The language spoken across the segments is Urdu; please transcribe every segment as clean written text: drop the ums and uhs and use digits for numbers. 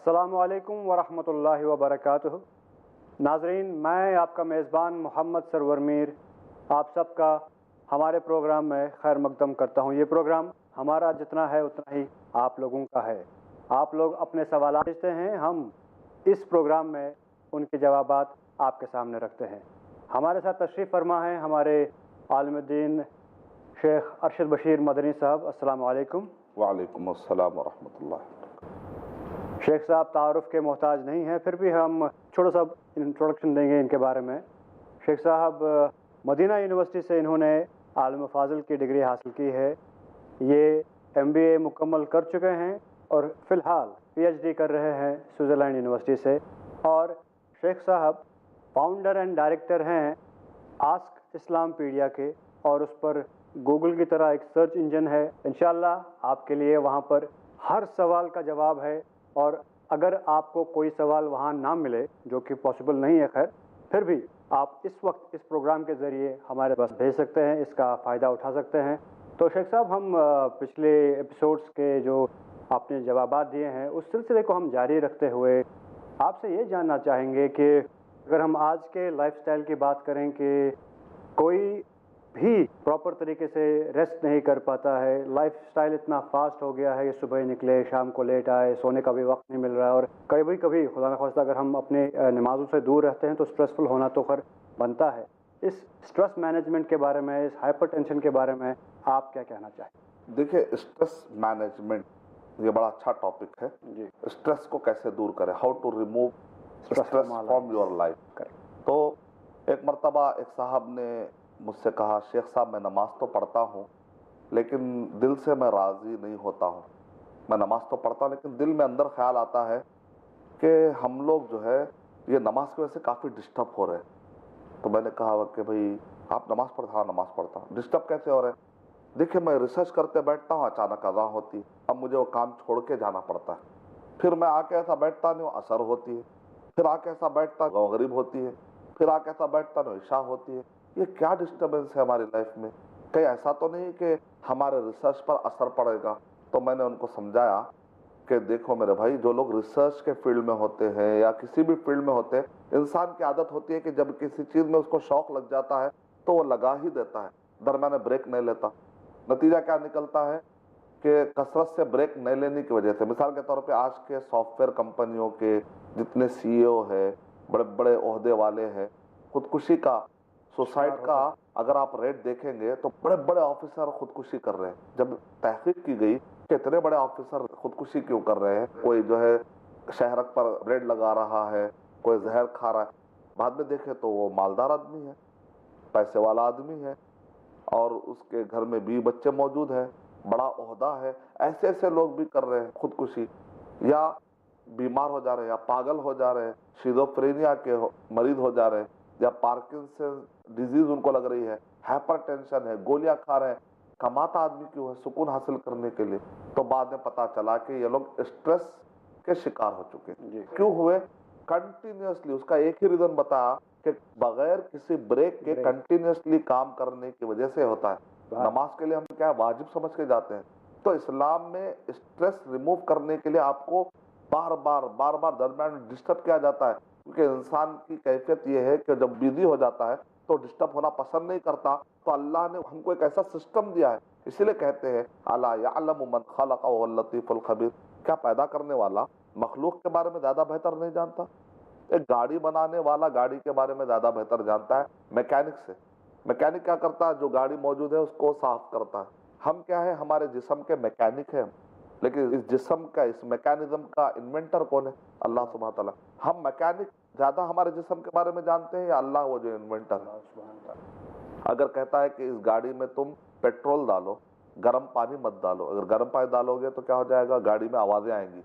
السلام علیکم ورحمۃ اللہ وبرکاتہ۔ ناظرین، میں آپ کا میزبان محمد سرور میر آپ سب کا ہمارے پروگرام میں خیر مقدم کرتا ہوں۔ یہ پروگرام ہمارا جتنا ہے اتنا ہی آپ لوگوں کا ہے۔ آپ لوگ اپنے سوالات بھیجتے ہیں، ہم اس پروگرام میں ان کے جوابات آپ کے سامنے رکھتے ہیں۔ ہمارے ساتھ تشریف فرما ہے ہمارے عالم دین شیخ ارشد بشیر مدنی صاحب۔ السلام علیکم۔ وعلیکم السلام ورحمۃ اللہ۔ شیخ صاحب تعارف کے محتاج نہیں ہیں، پھر بھی ہم چھوٹا سا انٹروڈکشن دیں گے ان کے بارے میں۔ شیخ صاحب مدینہ یونیورسٹی سے انہوں نے عالم فاضل کی ڈگری حاصل کی ہے۔ یہ MBA مکمل کر چکے ہیں اور فی الحال PhD کر رہے ہیں سوئٹزرلینڈ یونیورسٹی سے۔ اور شیخ صاحب فاؤنڈر اینڈ ڈائریکٹر ہیں آسک اسلام پیڈیا کے، اور اس پر گوگل کی طرح ایک سرچ انجن ہے۔ انشاءاللہ آپ کے لیے وہاں پر ہر سوال کا جواب ہے، اور اگر آپ کو کوئی سوال وہاں نہ ملے، جو کہ پاسبل نہیں ہے خیر، پھر بھی آپ اس وقت اس پروگرام کے ذریعے ہمارے پاس بھیج سکتے ہیں، اس کا فائدہ اٹھا سکتے ہیں۔ تو شیخ صاحب، ہم پچھلے ایپیسوڈز کے جو آپ نے جوابات دیے ہیں اس سلسلے کو ہم جاری رکھتے ہوئے آپ سے یہ جاننا چاہیں گے کہ اگر ہم آج کے لائف سٹائل کی بات کریں کہ کوئی بھی پراپر طریقے سے ریسٹ نہیں کر پاتا ہے، لائف سٹائل اتنا فاسٹ ہو گیا ہے کہ صبح نکلے شام کو لیٹ آئے، سونے کا بھی وقت نہیں مل رہا ہے، اور کبھی خدا نخواستہ اگر ہم اپنے نمازوں سے دور رہتے ہیں تو اسٹریسفل ہونا تو خیر بنتا ہے۔ اس اسٹریس مینجمنٹ کے بارے میں، اس ہائپر ٹینشن کے بارے میں آپ کیا کہنا چاہیں؟ دیکھیں، اسٹریس مینجمنٹ یہ بڑا اچھا ٹاپک ہے۔ جی، اسٹریس کو کیسے دور کریں، how to remove stress from your life. تو ایک مرتبہ ایک صاحب نے مجھ سے کہا، شیخ صاحب میں نماز تو پڑھتا ہوں لیکن دل سے میں راضی نہیں ہوتا ہوں۔ میں نماز تو پڑھتا ہوں لیکن دل میں اندر خیال آتا ہے کہ ہم لوگ جو ہے یہ نماز کی وجہ سے کافی ڈسٹرب ہو رہے ہیں۔ تو میں نے کہا کہ بھائی آپ نماز پڑھتا؟ ہاں نماز پڑھتا ہوں۔ ڈسٹرب کیسے ہو رہے ہیں؟ دیکھیں، میں ریسرچ کرتے بیٹھتا ہوں، اچانک اذان ہوتی ہے، اب مجھے وہ کام چھوڑ کے جانا پڑتا ہے۔ پھر میں آ کے ایسا بیٹھتا نہیں ہوں، عصر ہوتی ہے، پھر آ کے ایسا بیٹھتا مغرب ہوتی ہے، پھر آ کے ایسا بیٹھتا نہیں عشاء ہوتی ہے۔ یہ کیا ڈسٹربنس ہے ہماری لائف میں؟ کہیں ایسا تو نہیں کہ ہمارے ریسرچ پر اثر پڑے گا؟ تو میں نے ان کو سمجھایا کہ دیکھو میرے بھائی، جو لوگ ریسرچ کے فیلڈ میں ہوتے ہیں یا کسی بھی فیلڈ میں ہوتے ہیں، انسان کی عادت ہوتی ہے کہ جب کسی چیز میں اس کو شوق لگ جاتا ہے تو وہ لگا ہی دیتا ہے، درمیان میں بریک نہیں لیتا۔ نتیجہ کیا نکلتا ہے کہ کثرت سے بریک نہیں لینے کی وجہ سے، مثال کے طور پہ آج کے سافٹ ویئر کمپنیوں کے جتنے CEO ہے، بڑے بڑے عہدے والے ہیں، خودکشی کا، سوسائڈ کا اگر آپ ریٹ دیکھیں گے تو بڑے بڑے آفیسر خودکشی کر رہے ہیں۔ جب تحقیق کی گئی کہ اتنے بڑے آفیسر خودکشی کیوں کر رہے ہیں، کوئی جو ہے شہرک پر بریڈ لگا رہا ہے، کوئی زہر کھا رہا ہے، بعد میں دیکھے تو وہ مالدار آدمی ہے، پیسے والا آدمی ہے، اور اس کے گھر میں 20 بچے موجود ہیں، بڑا عہدہ ہے۔ ایسے ایسے لوگ بھی کر رہے ہیں خودکشی، یا بیمار ہو جا رہے ہیں، یا پاگل ہو جا رہے ہیں، شیزوفرینیا کے مریض ہو جا رہے ہیں، یا پارکنسن ڈیزیز ان کو لگ رہی ہے، ہائپر ٹینشن ہے، گولیاں کھا رہے ہیں۔ کماتا آدمی کیوں ہے؟ سکون حاصل کرنے کے لیے۔ تو بعد میں پتا چلا کہ یہ لوگ اسٹریس کے شکار ہو چکے۔ کیوں ہوئے؟ کنٹینیوسلی اس کا ایک ہی ریزن بتایا کہ بغیر کسی بریک کے کنٹینیوسلی کام کرنے کی وجہ سے ہوتا ہے۔ نماز کے لیے ہم کیا واجب سمجھ کے جاتے ہیں، تو اسلام میں اسٹریس ریموو کرنے کے لیے آپ کو بار بار درمیان میں ڈسٹرب کیا جاتا ہے، کیونکہ انسان کی کیفیت یہ ہے کہ جب بیزی ہو جاتا ہے تو ڈسٹرب ہونا پسند نہیں کرتا۔ تو اللہ نے ہم کو ایک ایسا سسٹم دیا ہے، اسی لیے کہتے ہیں الا یعلم من خلق وهو اللطیف الخبیر، کیا پیدا کرنے والا مخلوق کے بارے میں زیادہ بہتر نہیں جانتا؟ ایک گاڑی بنانے والا گاڑی کے بارے میں زیادہ بہتر جانتا ہے میکینک سے۔ میکینک کیا کرتا ہے؟ جو گاڑی موجود ہے اس کو صاف کرتا ہے۔ ہم کیا ہے؟ ہمارے جسم کے میکینک ہیں، لیکن اس جسم کا، اس میکینزم کا انوینٹر کون ہے؟ اللہ سبحانہ تعالیٰ۔ ہم میکینک زیادہ ہمارے جسم کے بارے میں جانتے ہیں یا اللہ وہ جو انوینٹر ہے؟ اگر کہتا ہے کہ اس گاڑی میں تم پیٹرول ڈالو، گرم پانی مت ڈالو، اگر گرم پانی ڈالو گے تو کیا ہو جائے گا؟ گاڑی میں آوازیں آئیں گی۔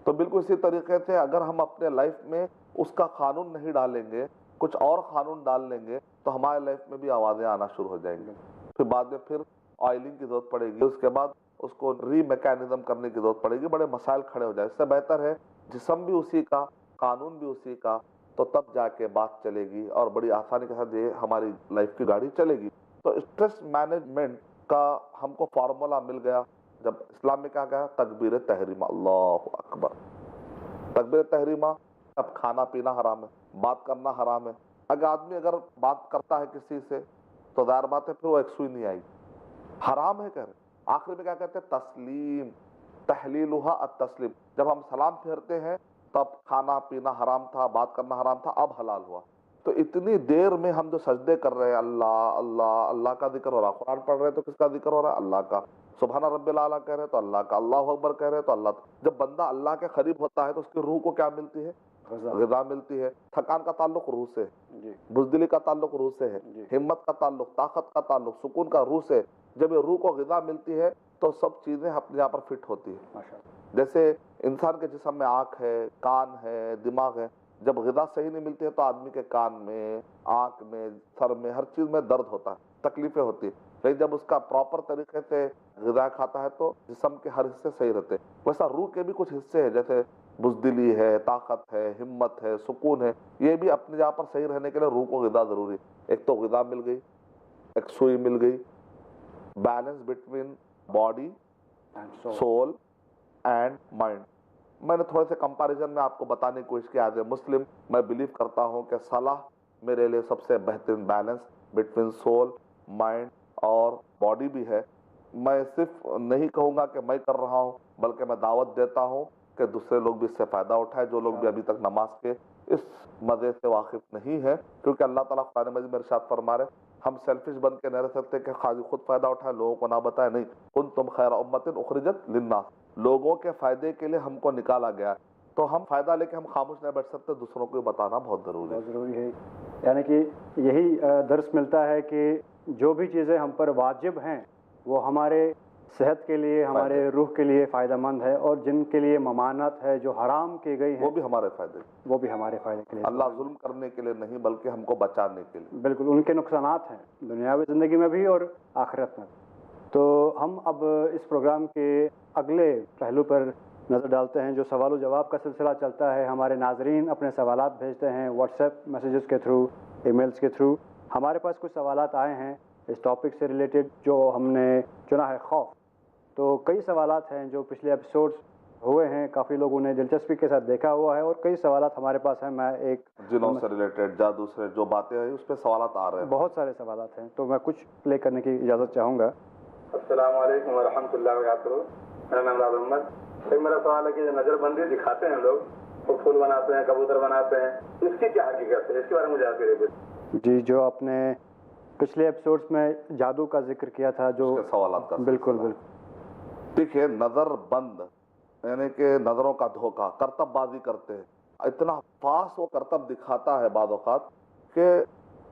تو بالکل اسی طریقے سے اگر ہم اپنے لائف میں اس کا قانون نہیں ڈالیں گے، کچھ اور قانون ڈال لیں گے، تو ہمارے لائف میں بھی آوازیں آنا شروع ہو جائیں گی۔ پھر بعد میں پھر آئلنگ کی ضرورت پڑے گی، اس کے بعد اس کو ری میکینزم کرنے کی ضرورت پڑے گی، بڑے مسائل کھڑے ہو جائے۔ اس سے بہتر ہے جسم بھی اسی کا، قانون بھی اسی کا، تو تب جا کے بات چلے گی اور بڑی آسانی کے ساتھ یہ ہماری لائف کی گاڑی چلے گی۔ تو اسٹریس مینجمنٹ کا ہم کو فارمولا مل گیا جب اسلام میں کیا کہا؟ تکبیر تحریم، اللہ اکبر۔ تکبیر تحریمہ، اب کھانا پینا حرام ہے، بات کرنا حرام ہے. اگر آدمی اگر بات کرتا ہے کسی سے تو ظاہر بات ہے پھر وہ ایک سوئی نہیں آئی، حرام ہے. کہہ رہے آخر میں کیا کہتے ہیں؟ تسلیم، تحلیلھا التسلیم. جب ہم سلام پھیرتے ہیں تب کھانا پینا حرام تھا، بات کرنا حرام تھا، اب حلال ہوا. تو اتنی دیر میں ہم جو سجدے کر رہے ہیں، اللہ اللہ اللہ کا ذکر ہو رہا، قرآن پڑھ رہے ہیں تو کس کا ذکر ہو رہا ہے؟ اللہ کا. سبحان رب العالی کہہ رہے ہیں تو اللہ کا، اللہ اکبر کہہ رہے ہیں تو اللہ. جب بندہ اللہ کے قریب ہوتا ہے تو اس کی روح کو کیا ملتی ہے؟ غذا ملتی ہے. تھکان کا تعلق روح سے، بزدلی کا تعلق روح سے ہے، ہمت کا تعلق، طاقت کا تعلق، سکون کا روح سے. جب یہ روح کو غذا ملتی ہے تو سب چیزیں اپنے یہاں پر فٹ ہوتی ہے. جیسے انسان کے جسم میں آنکھ ہے، کان ہے، دماغ ہے. جب غذا صحیح نہیں ملتی ہے تو آدمی کے کان میں، آنکھ میں، سر میں، ہر چیز میں درد ہوتا ہے، تکلیفیں ہوتی ہیں. لیکن جب اس کا پراپر طریقے سے غذا کھاتا ہے تو جسم کے ہر حصے صحیح رہتے ہیں. ویسا روح کے بھی کچھ حصے ہیں، جیسے بزدلی ہے، طاقت ہے، ہمت ہے، سکون ہے. یہ بھی اپنے جگہ پر صحیح رہنے کے لیے روح کو غذا ضروری. ایک تو غذا مل گئی، ایک سوئی مل گئی. Balance between body, civil and mind. میں نے تھوڑے سے کمپیریزن میں آپ کو بتانے کی کوشش کی. ایز اے مسلم میں بلیو کرتا ہوں کہ صلاح میرے لیے سب سے بہترین بیلنس بٹوین سول، مائنڈ اور باڈی بھی ہے. میں صرف نہیں کہوں گا کہ میں کر رہا ہوں، بلکہ میں دعوت دیتا ہوں کہ دوسرے لوگ بھی اس سے فائدہ اٹھائے، جو لوگ بھی ابھی تک نماز کے اس مزے سے واقف نہیں ہے. کیونکہ اللہ تعالیٰ قرآن مجید میں ارشاد فرما رہے ہم سیلفش بن کے نہیں رہ سکتے کہ خود فائدہ اٹھائے، لوگوں کو نہ بتائے. نہیں، کنتم خیر امۃ اخرجت للناس، لوگوں کے فائدے کے لیے ہم کو نکالا گیا. تو ہم فائدہ لے کے ہم خاموش نہیں بیٹھ سکتے، دوسروں کو بتانا بہت ضروری ہے. یعنی کہ یہی درس ملتا ہے کہ جو بھی چیزیں ہم پر واجب ہیں وہ ہمارے صحت کے لیے، ہمارے روح کے لیے فائدہ مند ہے، اور جن کے لیے ممانعت ہے، جو حرام کی گئی ہیں، وہ بھی ہمارے فائدے، وہ بھی ہمارے فائدے کے لیے. اللہ ظلم کرنے کے لیے نہیں بلکہ ہم کو بچانے کے لیے. بالکل، ان کے نقصانات ہیں دنیاوی زندگی میں بھی اور آخرت میں. تو ہم اب اس پروگرام کے اگلے پہلو پر نظر ڈالتے ہیں، جو سوال و جواب کا سلسلہ چلتا ہے. ہمارے ناظرین اپنے سوالات بھیجتے ہیں واٹس ایپ میسیجز کے تھرو، ای میلز کے تھرو. ہمارے پاس کچھ سوالات آئے ہیں اس ٹاپک سے ریلیٹڈ جو ہم نے چنا ہے، خوف. تو کئی سوالات ہیں جو پچھلے ایپیسوڈز ہوئے ہیں، کافی لوگوں نے دلچسپی کے ساتھ دیکھا ہوا ہے، اور کئی سوالات ہمارے پاس ہیں. میں ایک جنوں سے ریلیٹڈ، جادو سے جو باتیں ہیں اس پہ سوالات آ رہے ہیں، بہت سارے سوالات ہیں، تو میں کچھ پلے کرنے کی اجازت چاہوں گا. السلام علیکم ورحمۃ اللہ وبرکاتہ. میرا نام راز محمد. ایک میرا سوال ہے کہ نظر بندی دکھاتے ہیں لوگ، وہ پھول بناتے ہیں، کبوتر بناتے ہیں، اس کی کیا حقیقت ہے؟ اس کے بارے میں مجھے آپ کے جی، جو آپ نے پچھلے ایپیسوڈز میں جادو کا ذکر کیا تھا، جو سوالات کا بالکل بالکل. دیکھیے، نظر بند یعنی کہ نظروں کا دھوکہ، کرتب بازی کرتے ہیں. اتنا فاسٹ وہ کرتب دکھاتا ہے بعض اوقات کہ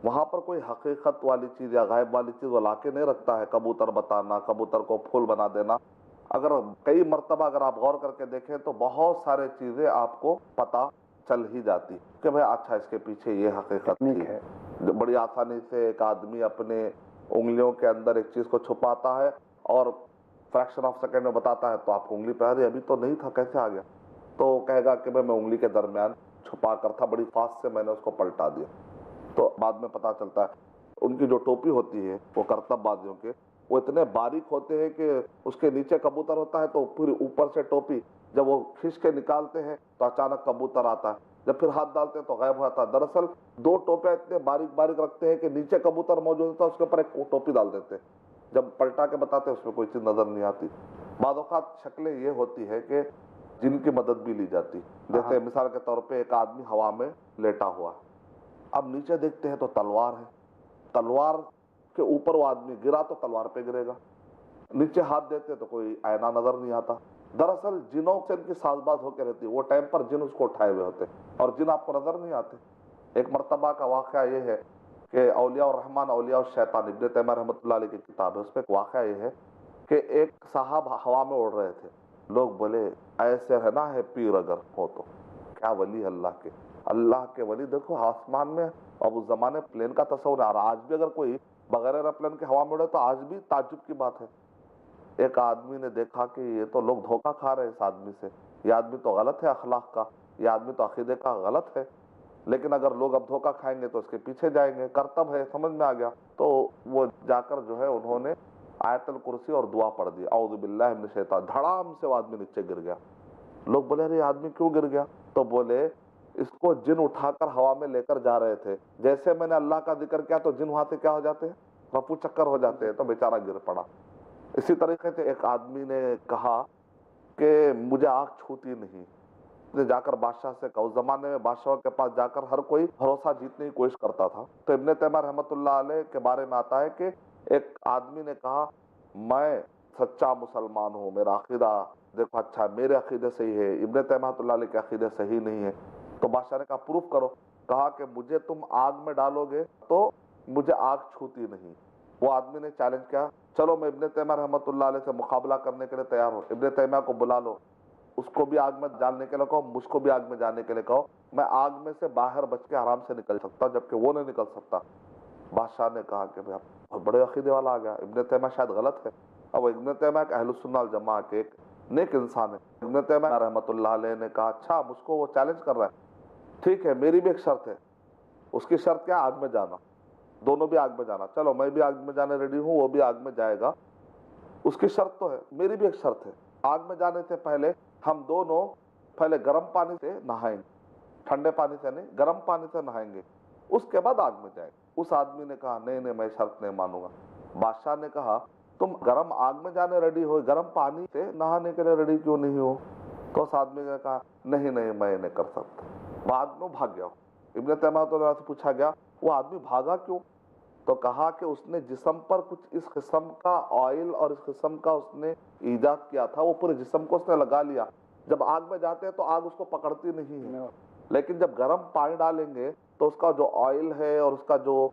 وہاں پر کوئی حقیقت والی چیز یا غائب والی چیز وہ لا کے نہیں رکھتا ہے. کبوتر بتانا، کبوتر کو پھول بنا دینا. اگر کئی مرتبہ اگر آپ غور کر کے دیکھیں تو بہت سارے چیزیں آپ کو پتہ چل ہی جاتی کہ بھائی اچھا اس کے پیچھے یہ حقیقت تھی. بڑی آسانی سے ایک آدمی اپنے انگلیوں کے اندر ایک چیز کو چھپاتا ہے اور فریکشن آف سیکنڈ میں بتاتا ہے، تو آپ کو انگلی پہ ابھی تو نہیں تھا، کیسے آ گیا؟ تو کہے گا کہ میں انگلی کے درمیان چھپا کر تھا، بڑی فاسٹ سے میں نے اس کو پلٹا دیا. تو بعد میں پتا چلتا ہے ان کی جو ٹوپی ہوتی ہے وہ کرتب بازیوں کے، وہ اتنے باریک ہوتے ہیں کہ اس کے نیچے کبوتر ہوتا ہے تو پوری اوپر سے ٹوپی جب وہ کھینچ کے نکالتے ہیں تو اچانک کبوتر آتا ہے، جب پھر ہاتھ ڈالتے ہیں تو غائب ہوتا ہے. دراصل دو ٹوپے اتنے باریک باریک رکھتے ہیں کہ نیچے کبوتر موجود ہوتا ہے، اس کے اوپر ایک ٹوپی ڈال دیتے ہیں، جب پلٹا کے بتاتے ہیں اس میں کوئی چیز نظر نہیں آتی. بعض اوقات شکلیں یہ ہوتی ہے کہ جن کی مدد بھی لی جاتی. جیسے مثال کے طور پہ ایک آدمی ہوا میں لیٹا ہوا، اب نیچے دیکھتے ہیں تو تلوار ہے، تلوار کے اوپر وہ آدمی گرا تو تلوار پہ گرے گا. نیچے ہاتھ دیتے تو کوئی آئینہ نظر نہیں آتا. دراصل جنوں سے ان کی ساز باز ہو کے رہتی ہے، وہ ٹائم پر جن اس کو اٹھائے ہوئے ہوتے اور جن آپ کو نظر نہیں آتے. ایک مرتبہ کا واقعہ یہ ہے کہ اولیاء الرحمن اولیاء الشیطان، ابن تیمیہ رحمۃ اللہ علیہ کی کتاب ہے، اس پہ ایک واقعہ یہ ہے کہ ایک صاحب ہوا میں اڑ رہے تھے. لوگ بولے ایسے رہنا ہے پیر اگر ہو تو، کیا ولی اللہ کے ولی دیکھو آسمان میں. اب اس زمانے پلین کا تصور ہے، اور آج بھی اگر کوئی بغیر ایروپلین کے ہوا میں اڑے تو آج بھی تعجب کی بات ہے. ایک آدمی نے دیکھا کہ یہ تو لوگ دھوکہ کھا رہے ہیں اس آدمی سے، یہ آدمی تو غلط ہے اخلاق کا، یہ آدمی تو عقیدے کا غلط ہے. لیکن اگر لوگ اب دھوکہ کھائیں گے تو اس کے پیچھے جائیں گے، کرتب ہے، سمجھ میں آ گیا. تو وہ جا کر جو ہے انہوں نے آیت الکرسی اور دعا پڑھ دی، اعوذ باللہ من الشیطان، دھڑام سے وہ آدمی نیچے گر گیا. لوگ بولے ارے آدمی کیوں گر گیا؟ تو بولے اس کو جن اٹھا کر ہوا میں لے کر جا رہے تھے، جیسے میں نے اللہ کا ذکر کیا تو جن وہاں سے کیا ہو جاتے ہیں، رفو چکر ہو جاتے ہیں، تو بیچارہ گر پڑا۔ اسی طریقے سے ایک آدمی نے کہا کہ مجھے آنکھ چھوتی نہیں، جا کر بادشاہ سے کہا۔ اس زمانے میں بادشاہوں کے پاس جا کر ہر کوئی بھروسہ جیتنے کی کوشش کرتا تھا۔ تو ابن تیمیہ رحمۃ اللہ علیہ کے بارے میں آتا ہے کہ ایک آدمی نے کہا میں سچا مسلمان ہوں، میرا عقیدہ دیکھو اچھا ہے، میرے عقیدے صحیح ہے، ابن تیمیہ رحمۃ اللہ علیہ کے عقیدے صحیح نہیں ہے۔ تو بادشاہ نے کہا پروف کرو۔ کہا کہ مجھے تم آگ میں ڈالو گے تو مجھے آگ چھوتی نہیں۔ وہ آدمی نے چیلنج کیا، چلو میں ابن تیمیہ رحمۃ اللہ علیہ سے مقابلہ کرنے کے لیے تیار ہوں، ابن تیمیہ کو بلا لو، اس کو بھی آگ میں جاننے کے لیے کہو، مجھ کو بھی آگ میں جانے کے لیے کہو، میں آگ میں سے باہر بچ کے آرام سے نکل سکتا ہوں جبکہ وہ نہیں نکل سکتا۔ بادشاہ نے کہا کہ بہت بڑے عقیدے والا آ گیا، ابن تیمیہ شاید غلط ہے۔ اب ابن تیمیہ کہ اہل السنہ والجماعہ کے ایک نیک انسان ہے۔ ابن تیمیہ رحمۃ اللہ علیہ نے کہا اچھا مجھ کو وہ چیلنج کر رہا ہے، ٹھیک ہے میری بھی ایک شرط ہے۔ اس کی شرط کیا؟ آگ میں جانا، دونوں بھی آگ میں جانا۔ چلو میں بھی آگ میں جانے ریڈی ہوں، وہ بھی آگ میں جائے گا۔ اس کی شرط تو ہے، میری بھی ایک شرط ہے، آگ میں جانے سے پہلے ہم دونوں پہلے گرم پانی سے نہائیں گے، ٹھنڈے پانی سے نہیں، گرم پانی سے نہائیں گے، اس کے بعد آگ میں جائیں گے۔ اس آدمی نے کہا نہیں نہیں میں شرط نہیں مانوں گا۔ بادشاہ نے کہا تم گرم آگ میں جانے ریڈی ہو، گرم پانی سے نہانے کے لیے ریڈی کیوں نہیں ہو؟ تو اس آدمی نے کہا نہیں نہیں میں نہیں کر سکتا۔ بعد میں بھاگ گیا۔ ابن تیمیہ سے پوچھا گیا وہ آدمی بھاگا کیوں؟ تو کہا کہ اس نے جسم پر کچھ اس قسم کا آئل اور اس قسم کا اس نے ایجاد کیا تھا، وہ پورے جسم کو اس نے لگا لیا۔ جب آگ میں جاتے ہیں تو آگ اس کو پکڑتی نہیں ہے، لیکن جب گرم پانی ڈالیں گے تو اس کا جو آئل ہے اور اس کا جو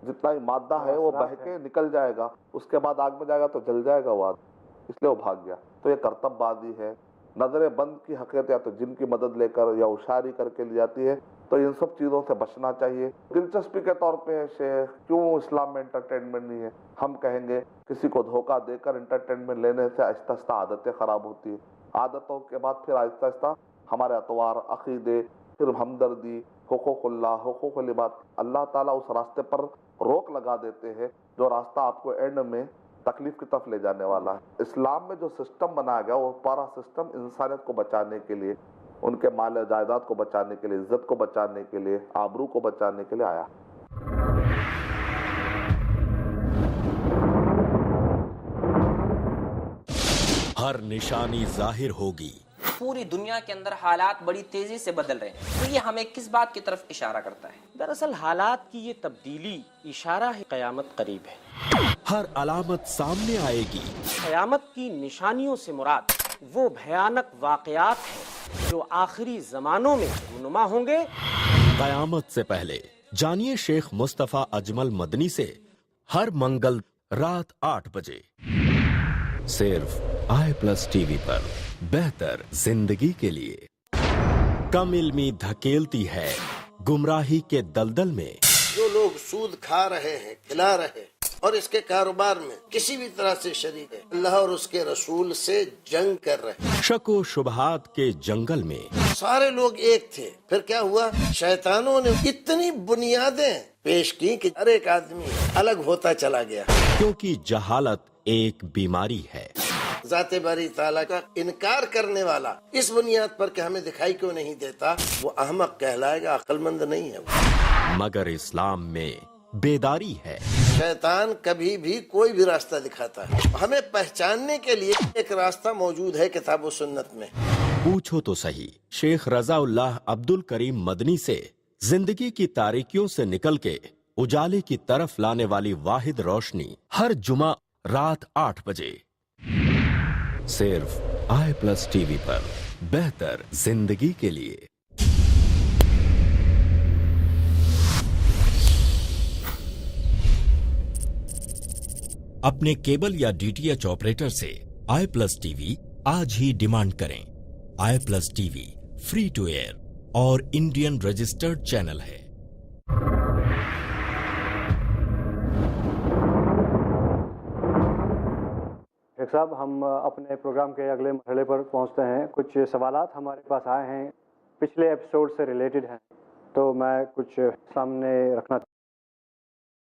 جتنا ہی مادہ ہے وہ بہہ کے نکل جائے گا، اس کے بعد آگ میں جائے گا تو جل جائے گا وہ آدمی، اس لیے وہ بھاگ گیا۔ تو یہ کرتب بازی ہے، نظر بند کی حقیقت یا تو جن کی مدد لے کر یا ہوشیاری کر کے لی جاتی ہے، تو ان سب چیزوں سے بچنا چاہیے۔ دلچسپی کے طور پہ شیخ کیوں اسلام میں انٹرٹینمنٹ نہیں ہے؟ ہم کہیں گے کسی کو دھوکہ دے کر انٹرٹینمنٹ لینے سے آہستہ آہستہ عادتیں خراب ہوتی ہیں، عادتوں کے بعد پھر آہستہ آہستہ ہمارے اطوار، عقیدے، پھر ہمدردی، حقوق اللہ، حقوق العباد، اللہ تعالیٰ اس راستے پر روک لگا دیتے ہیں جو راستہ آپ کو اینڈ میں تکلیف کی طرف لے جانے والا ہے۔ اسلام میں جو سسٹم بنایا گیا وہ پورا سسٹم انسانیت کو بچانے کے لیے، ان کے مال و جائیداد کو بچانے کے لیے، عزت کو بچانے کے لیے، آبرو کو بچانے کے لیے آیا۔ ہر نشانی ظاہر ہوگی۔ پوری دنیا کے اندر حالات بڑی تیزی سے بدل رہے ہیں، تو یہ ہمیں کس بات کی طرف اشارہ کرتا ہے؟ دراصل حالات کی یہ تبدیلی اشارہ ہے قیامت قریب ہے۔ ہر علامت سامنے آئے گی۔ قیامت کی نشانیوں سے مراد وہ بھیانک واقعات ہیں جو آخری زمانوں میں رونما ہوں گے۔ قیامت سے پہلے جانیے شیخ مصطفیٰ اجمل مدنی سے ہر منگل رات 8 بجے صرف i+TV پر، بہتر زندگی کے لیے۔ کم علمی دھکیلتی ہے گمراہی کے دلدل میں۔ جو لوگ سود کھا رہے ہیں، کھلا رہے ہیں اور اس کے کاروبار میں کسی بھی طرح سے شریک ہے، اللہ اور اس کے رسول سے جنگ کر رہے ہیں۔ شک و شبہات کے جنگل میں سارے لوگ ایک تھے، پھر کیا ہوا؟ شیطانوں نے اتنی بنیادیں پیش کی کہ ہر ایک آدمی الگ ہوتا چلا گیا، کیونکہ جہالت ایک بیماری ہے۔ ذات باری تعالیٰ کا انکار کرنے والا اس بنیاد پر کہ ہمیں دکھائی کیوں نہیں دیتا، وہ احمق کہلائے گا، عقل مند نہیں ہے وہ۔ مگر اسلام میں بیداری ہے۔ شیطان کبھی بھی کوئی بھی راستہ دکھاتا ہے، ہمیں پہچاننے کے لیے ایک راستہ موجود ہے کتاب و سنت میں۔ پوچھو تو صحیح شیخ رضا اللہ عبد الکریم مدنی سے زندگی کی تاریکیوں سے نکل کے اجالے کی طرف لانے والی واحد روشنی، ہر جمعہ رات 8 بجے صرف i+TV پر، بہتر زندگی کے لیے۔ اپنے کیبل یا DTH آپریٹر سے i+TV آج ہی ڈیمانڈ کریں۔ i+TV فری ٹو ایئر اور انڈین رجسٹرڈ چینل ہے۔ شیخ صاحب، ہم اپنے پروگرام کے اگلے مرحلے پر پہنچتے ہیں۔ کچھ سوالات ہمارے پاس آئے ہیں، پچھلے ایپیسوڈ سے ریلیٹڈ ہیں، تو میں کچھ سامنے رکھنا